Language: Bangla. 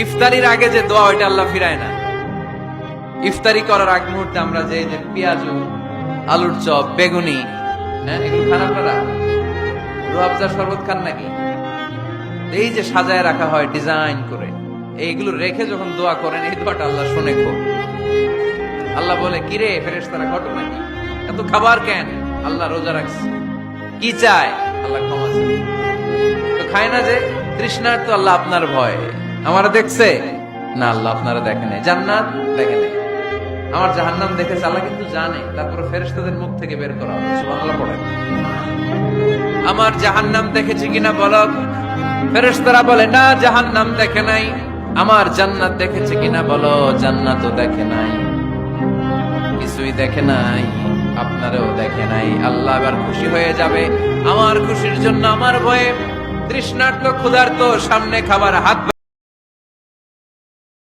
ইফতারির আগে যে দোয়া ওইটা আল্লাহ ফিরায় না। ইফতারি করার আগ মুহূর্তে আমরা যে পেঁয়াজু, আলুর চপ, বেগুনি, হ্যাঁ এগুলো খান আপনারা? রুয়াবজার শরবত খান নাকি? এই যে সাজায় রাখা হয় ডিজাইন করে, এইগুলো রেখে যখন দোয়া করেন, এই দোয়াটা আল্লাহ শুনে খুব। আল্লাহ বলে, কিরে ফেরেশতারা ঘটনা কি, এত খাবার কেন? আল্লাহ রোজা রাখছে, কি চায়? আল্লাহ ক্ষমা চায়। তো খায় না যে তৃষ্ণার, তো আল্লাহ আপনার ভয়। আমারা দেখছে না, আল্লাহ আপনারা দেখেন, জান্নাত দেখেন, আমার জাহান্নাম দেখেছে আল্লাহ কিন্তু জানে, তারপরে ফেরেশতাদের মুখ থেকে বের করা হবে। সুবহানাল্লাহ পড়েন। আমার জাহান্নাম দেখেছি কিনা বলো? ফেরেশতারা বলে না, জাহান্নাম দেখে নাই। আমার জান্নাত দেখেছে কিনা বলো? জান্নাতও দেখে নাই, কিছুই দেখে নাই, আপনারও দেখে নাই। আল্লাহ এবার খুশি হয়ে যাবে। আমার খুশির জন্য, আমার ভয়ে তৃষ্ণার্ত ক্ষুধার্ত সামনে খাবার হাত